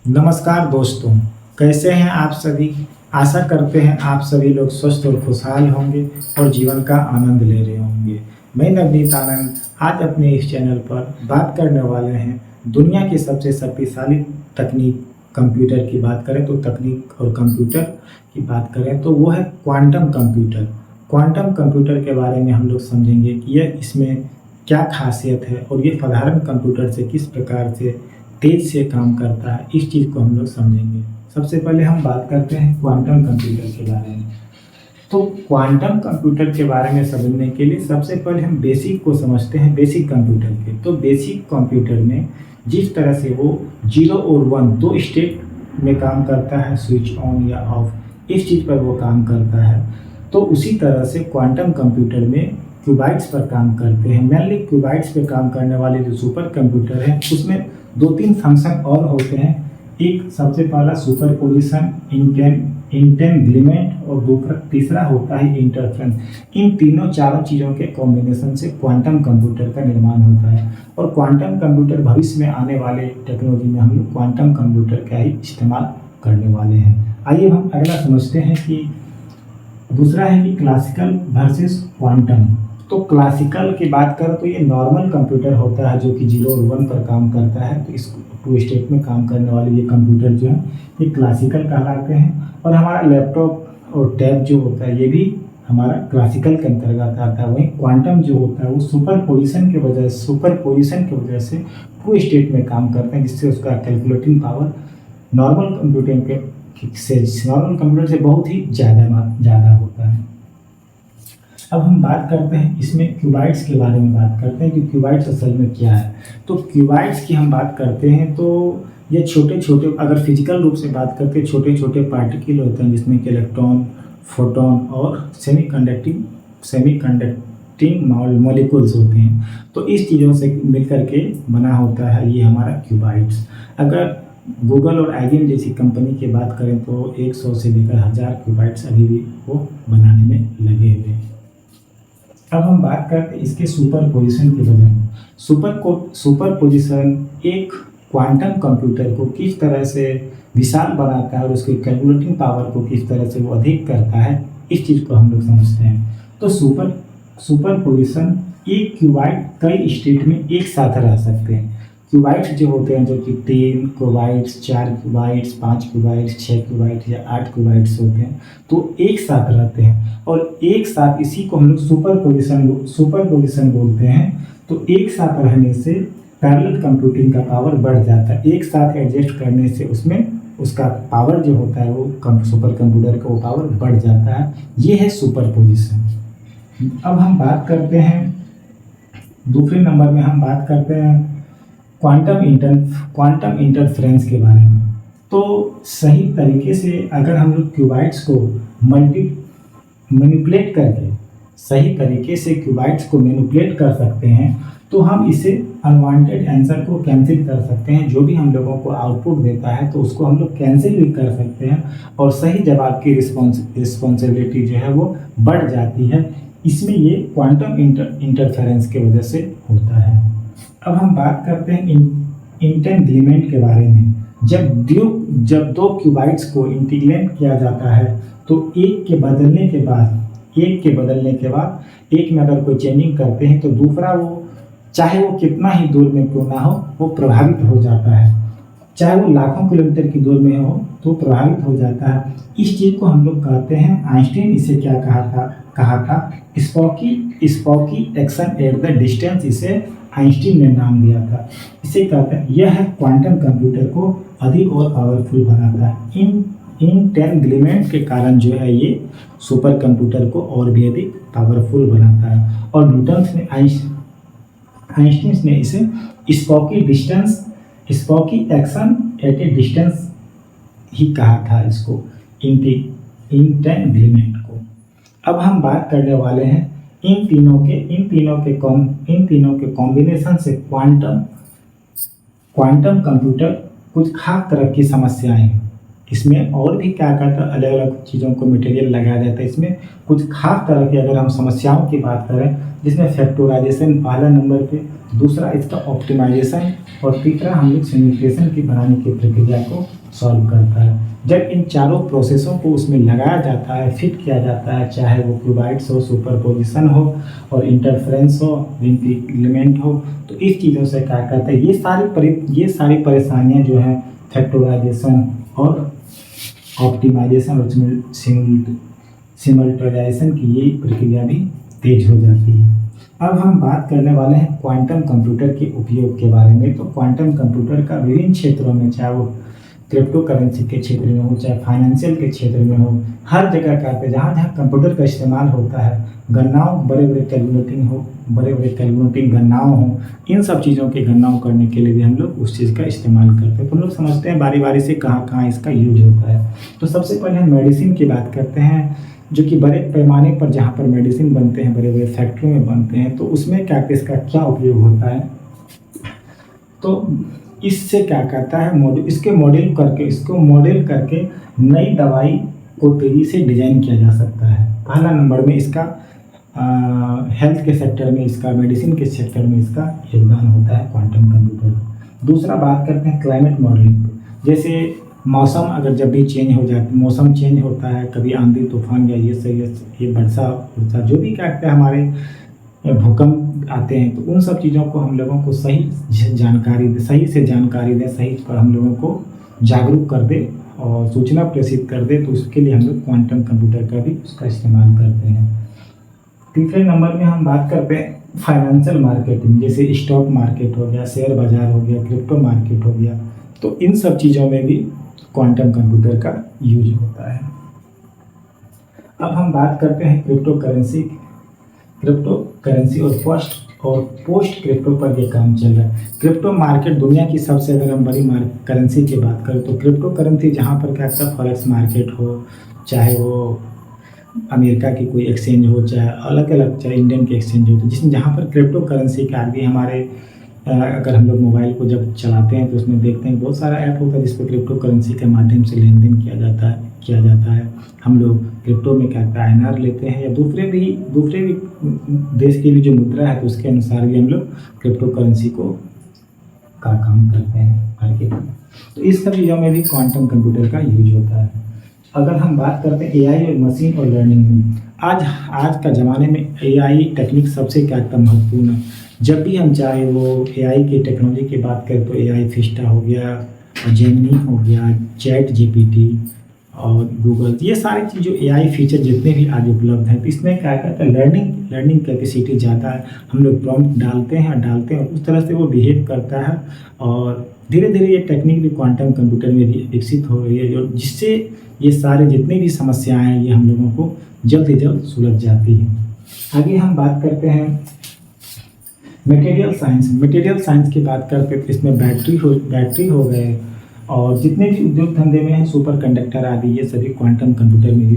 नमस्कार दोस्तों, कैसे हैं आप सभी। आशा करते हैं आप सभी लोग स्वस्थ और खुशहाल होंगे और जीवन का आनंद ले रहे होंगे। मैं नवनीत आनंद आज अपने इस चैनल पर बात करने वाले हैं दुनिया की सबसे शक्तिशाली तकनीक कंप्यूटर की बात करें तो तकनीक और कंप्यूटर की बात करें तो वो है क्वांटम कंप्यूटर। क्वांटम कंप्यूटर के बारे में हम लोग समझेंगे कि यह इसमें क्या खासियत है और ये साधारण कंप्यूटर से किस प्रकार से तेज से काम करता है, इस चीज़ को हम लोग समझेंगे। सबसे पहले हम बात करते हैं क्वांटम कंप्यूटर के बारे में। तो क्वांटम कंप्यूटर के बारे में समझने के लिए सबसे पहले हम बेसिक को समझते हैं, बेसिक कंप्यूटर के। तो बेसिक कंप्यूटर में जिस तरह से वो 0 और 1 दो स्टेट में काम करता है, स्विच ऑन या ऑफ, इस चीज़ पर वो काम करता है। तो उसी तरह से क्वांटम कंप्यूटर में क्यूबाइट्स पर काम करते हैं। मेनली क्यूबाइट्स पर काम करने वाले जो सुपर कंप्यूटर है उसमें 2-3 फंक्शन और होते हैं। एक सबसे पहला सुपर पोजिशन, इंटेंगलमेंट और तीसरा होता है इंटरफ्रेंस। इन चारों चीज़ों के कॉम्बिनेशन से क्वांटम कंप्यूटर का निर्माण होता है। और क्वांटम कंप्यूटर भविष्य में आने वाले टेक्नोलॉजी में हम लोग क्वांटम कंप्यूटर का ही इस्तेमाल करने वाले हैं। आइए हम अगला समझते हैं कि दूसरा है कि क्लासिकल वर्सेस क्वांटम। तो क्लासिकल की बात करें तो ये नॉर्मल कंप्यूटर होता है जो कि 0 और 1 पर काम करता है। तो इस 2 स्टेट में काम करने वाले ये कंप्यूटर जो है ये क्लासिकल कहलाते हैं। और हमारा लैपटॉप और टैब जो होता है ये भी हमारा क्लासिकल के अंतर्गत आता है। वहीं क्वांटम जो होता है वो सुपर पोजिशन की वजह से 2 स्टेट में काम करते हैं, जिससे उसका कैलकुलेटिंग पावर नॉर्मल कंप्यूटर से बहुत ही ज़्यादा होता है। अब हम बात करते हैं इसमें क्यूबाइट्स के बारे में बात करते हैं कि क्यूबाइट्स असल में क्या है। तो क्यूबाइट्स की हम बात करते हैं तो ये छोटे छोटे, अगर फिजिकल रूप से बात करते हैं, छोटे छोटे पार्टिकल होते हैं जिसमें कि इलेक्ट्रॉन, फोटोन और सेमी कंडक्टिंग मॉलिक्यूल्स होते हैं। तो इस चीज़ों से मिलकर के बना होता है ये हमारा क्यूबाइट्स। अगर गूगल और IBM जैसी कंपनी की बात करें तो 100 से लेकर 1000 क्यूबाइट्स अभी भी वो बनाने में लगे हुए हैं। अब हम बात करते हैं इसके सुपर पोजिशन के बारे में। सुपर पोजिशन एक क्वांटम कंप्यूटर को किस तरह से विशाल बनाता है और उसके कैलकुलेटिंग पावर को किस तरह से वो अधिक करता है, इस चीज़ को हम लोग समझते हैं। तो सुपर पोजिशन एक क्यूबाइट कई स्टेट में एक साथ रह सकते हैं। क्यूबाइट्स जो होते हैं जो कि 3 क्यूबाइट्स, 4 क्यूबाइट्स, 5 क्यूबाइट्स, 6 क्यूबाइट्स या 8 क्यूबाइट्स होते हैं, तो एक साथ रहते हैं और एक साथ, इसी को हम लोग सुपर पोजिशन बोलते हैं। तो एक साथ रहने से पैरेलल कंप्यूटिंग का पावर बढ़ जाता है। एक साथ एडजस्ट करने से उसमें उसका पावर जो होता है वो सुपर कंप्यूटर का वो पावर बढ़ जाता है। ये है सुपर पोजिशन। अब हम बात करते हैं दूसरे नंबर में हम बात करते हैं क्वांटम इंटरफेरेंस के बारे में। तो सही तरीके से अगर हम लोग क्यूबाइट्स को मैनिपुलेट करके सही तरीके से क्यूबाइट्स को मैनिपुलेट कर सकते हैं तो हम इसे अनवांटेड आंसर को कैंसिल कर सकते हैं। जो भी हम लोगों को आउटपुट देता है तो उसको हम लोग कैंसिल भी कर सकते हैं और सही जवाब की रिस्पॉन्सिबिलिटी जो है वो बढ़ जाती है। इसमें ये क्वांटम इंटरफेरेंस की वजह से होता है। अब हम बात करते हैं इंटेंगलमेंट के बारे में। जब 2 क्यूबाइट्स को इंटीग्रेट किया जाता है तो एक के बदलने के बाद एक में अगर कोई चेंजिंग करते हैं तो दूसरा वो चाहे वो कितना ही दूर में क्यों ना हो वो प्रभावित हो जाता है। चाहे वो लाखों किलोमीटर की दूर में हो तो प्रभावित हो जाता है। इस चीज़ को हम लोग कहते हैं, आइंस्टीन इसे क्या कहा था स्पॉकी एक्शन एट द डिस्टेंस, इसे आइंस्टीन ने नाम दिया था। इसे कहते हैं, यह है क्वांटम कंप्यूटर को अधिक और पावरफुल बनाता है। इन इंटेंगलमेंट के कारण जो है ये सुपर कंप्यूटर को और भी अधिक पावरफुल बनाता है। और आइंस्टीन ने इसे spooky action at a distance ही कहा था, इसको इंटेंगलमेंट को। अब हम बात करने वाले हैं इन तीनों के कॉम्बिनेशन से क्वांटम कंप्यूटर कुछ खास तरह की समस्याएं हैं। इसमें और भी क्या कहता है, अलग अलग चीज़ों को मटेरियल लगाया जाता है। इसमें कुछ खास तरह की अगर हम समस्याओं की बात करें, जिसमें फैक्टराइजेशन पहला नंबर पे, दूसरा इसका ऑप्टिमाइजेशन, और तीसरा हम लोग सिमुलेशन की बनाने की प्रक्रिया को सॉल्व करता है। जब इन चारों प्रोसेसों को उसमें लगाया जाता है, फिट किया जाता है, चाहे वो क्यूबाइट्स हो, सुपरपोजिशन हो, और इंटरफेरेंस हो, इंटीग्रेमेंट हो, तो इस चीज़ों से क्या कहते हैं, ये सारी परेशानियां जो हैं फैक्टराइजेशन और ऑप्टिमाइजेशन और सिमुलेटाइजेशन की ये प्रक्रिया भी तेज हो जाती है। अब हम बात करने वाले हैं क्वांटम कंप्यूटर के उपयोग के बारे में। तो क्वांटम कंप्यूटर का विभिन्न क्षेत्रों में, चाहे वो क्रिप्टो करेंसी के क्षेत्र में हो, चाहे फाइनेंशियल के क्षेत्र में हो, हर जगह का जहाँ जहाँ कंप्यूटर का इस्तेमाल होता है, गणनाओं, बड़े बड़े कैलकुलेटिंग गणनाओं हो, इन सब चीज़ों की गणनाओं करने के लिए भी हम लोग उस चीज़ का इस्तेमाल करते हैं। तो हम लोग समझते हैं बारी बारी से कहाँ कहाँ इसका यूज होता है। तो सबसे पहले हम मेडिसिन की बात करते हैं, जो कि बड़े पैमाने पर जहाँ पर मेडिसिन बनते हैं, बड़े बड़े फैक्ट्री में बनते हैं, तो उसमें इसका क्या उपयोग होता है। तो इससे क्या कहता है, इसको मॉडल करके नई दवाई को तेज़ी से डिजाइन किया जा सकता है। पहला नंबर में इसका हेल्थ के सेक्टर में, इसका मेडिसिन के सेक्टर में इसका योगदान होता है क्वांटम कंप्यूटर। दूसरा बात करते हैं क्लाइमेट मॉडलिंग। जैसे मौसम अगर जब भी चेंज हो जाता है, मौसम चेंज होता है, कभी आंधी तूफान या ये वर्षा जो भी क्या कहते हैं, हमारे भूकंप आते हैं, तो उन सब चीज़ों को हम लोगों को सही से जानकारी दें, सही पर हम लोगों को जागरूक कर दे और सूचना प्रेषित कर दे। तो उसके लिए हम लोग क्वांटम कंप्यूटर का भी उसका इस्तेमाल करते हैं। तीसरे नंबर में हम बात करते हैं फाइनेंशियल मार्केटिंग, जैसे स्टॉक मार्केट हो गया, शेयर बाजार हो गया, क्रिप्टो मार्केट हो गया, तो इन सब चीज़ों में भी क्वांटम कंप्यूटर का यूज होता है। अब हम बात करते हैं क्रिप्टो करेंसी और पोस्ट क्रिप्टो पर ये काम चल रहा है। क्रिप्टो मार्केट दुनिया की सबसे, अगर हम बड़ी करेंसी की बात करें, तो क्रिप्टो करेंसी जहाँ पर क्या कहता है, फॉरेक्स मार्केट हो, चाहे वो अमेरिका की कोई एक्सचेंज हो, चाहे अलग अलग, चाहे इंडियन की एक्सचेंज हो, तो जिसमें जहाँ पर क्रिप्टो करेंसी का आगे हमारे अगर हम लोग मोबाइल को जब चलाते हैं तो उसमें देखते हैं बहुत सारा ऐप होता है जिस पर क्रिप्टो करेंसी के माध्यम से लेन देन किया जाता है। हम लोग क्रिप्टो में क्या INR लेते हैं, या दूसरे भी देश की भी जो मुद्रा है, तो उसके अनुसार भी हम लोग क्रिप्टो करेंसी का काम करते हैं मार्केट में। तो इस सब चीज़ों में भी क्वांटम कंप्यूटर का यूज होता है। अगर हम बात करते हैं AI और मशीन और लर्निंग में, आज का ज़माने में AI टेक्निक सबसे क्या महत्वपूर्ण है। जब भी हम चाहे वो AI की टेक्नोलॉजी की बात करें, तो AI फिस्टा हो गया, जेमिनी हो गया, चैट GPT और गूगल, ये सारी चीज़ जो AI फीचर जितने भी आज उपलब्ध हैं, तो इसमें क्या कहता है, लर्निंग कैपेसिटी ज़्यादा है। हम लोग प्रॉम्प्ट डालते हैं और उस तरह से वो बिहेव करता है, और धीरे धीरे ये टेक्निक भी क्वांटम कंप्यूटर में भी विकसित हो रही है, जिससे ये सारे जितने भी समस्याएं हैं, ये हम लोगों को जल्द से जल्द सुलझ जाती है। आगे हम बात करते हैं मटेरियल साइंस की बात करते हैं, तो इसमें बैटरी हो गए, और जितने भी उद्योग धंधे में हैं, सुपर कंडक्टर आदि, ये सभी क्वांटम कंप्यूटर में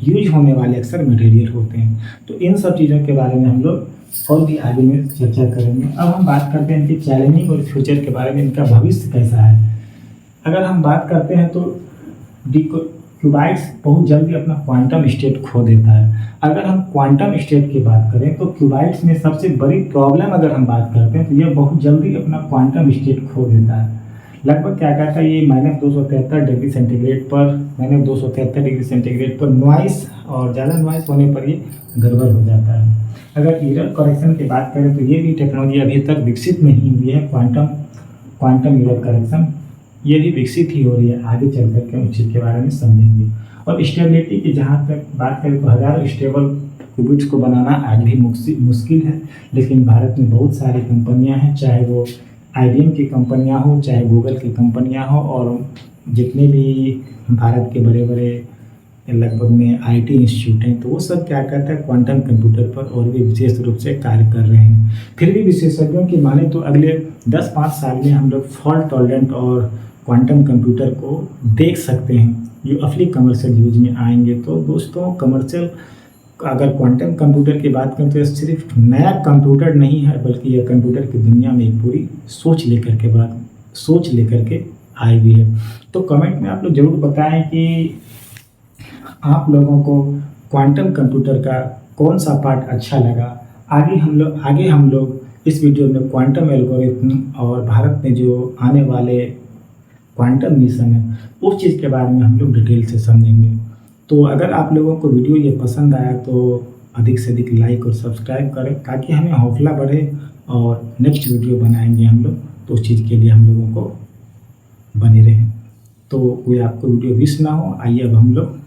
यूज होने वाले अक्सर मटेरियल होते हैं। तो इन सब चीज़ों के बारे में हम लोग और भी आगे में चर्चा करेंगे। अब हम बात करते हैं इनकी चैलेंजिंग और फ्यूचर के बारे में, इनका भविष्य कैसा है। अगर हम बात करते हैं तो क्यूबाइट्स बहुत जल्दी अपना क्वांटम स्टेट खो देता है। अगर हम क्वांटम स्टेट की बात करें, तो क्यूबाइट्स में सबसे बड़ी प्रॉब्लम अगर हम बात करते हैं, तो ये बहुत जल्दी अपना क्वांटम स्टेट खो देता है। लगभग क्या कहता है, ये -273 डिग्री सेंटीग्रेड पर नॉइस, और ज़्यादा नॉइस होने पर ये गड़बड़ हो जाता है। अगर एरर करेक्शन की बात करें, तो ये भी टेक्नोलॉजी अभी तक विकसित नहीं हुई है। क्वांटम एरर करेक्शन ये भी विकसित ही हो रही है, आगे चल कर के उस चीज़ के बारे में समझेंगे। और स्टेबिलिटी की जहाँ तक बात करें, तो हज़ारों स्टेबल क्यूबिट्स को बनाना आज भी मुश्किल है, लेकिन भारत में बहुत सारी कंपनियां हैं, चाहे वो आईबीएम की कंपनियां हो, चाहे गूगल की कंपनियां हो, और जितने भी भारत के बड़े-बड़े लगभग में आईटी इंस्टीट्यूट हैं, तो वो सब क्या करता है, क्वांटम कंप्यूटर पर और भी विशेष रूप से कार्य कर रहे हैं। फिर भी विशेषज्ञों की माने तो अगले 10-5 साल में हम लोग फॉल्ट टॉलरेंट और क्वांटम कंप्यूटर को देख सकते हैं, जो असली कमर्शियल यूज में आएंगे। तो दोस्तों, कमर्शियल अगर क्वांटम कंप्यूटर की बात करें तो ये सिर्फ नया कंप्यूटर नहीं है, बल्कि यह कंप्यूटर की दुनिया में एक पूरी सोच लेकर के आई भी है। तो कमेंट में आप लोग ज़रूर बताएं कि आप लोगों को क्वांटम कंप्यूटर का कौन सा पार्ट अच्छा लगा। आगे हम लोग इस वीडियो में क्वांटम एल्गोरिथम और भारत में जो आने वाले क्वांटम मिशन है, उस चीज़ के बारे में हम लोग डिटेल से समझेंगे। तो अगर आप लोगों को वीडियो ये पसंद आया तो अधिक से अधिक लाइक और सब्सक्राइब करें, ताकि हमें हौसला बढ़े और नेक्स्ट वीडियो बनाएंगे हम लोग, तो उस चीज़ के लिए हम लोगों को बने रहें। तो कोई आपको वीडियो मिस ना हो, आइए अब हम लोग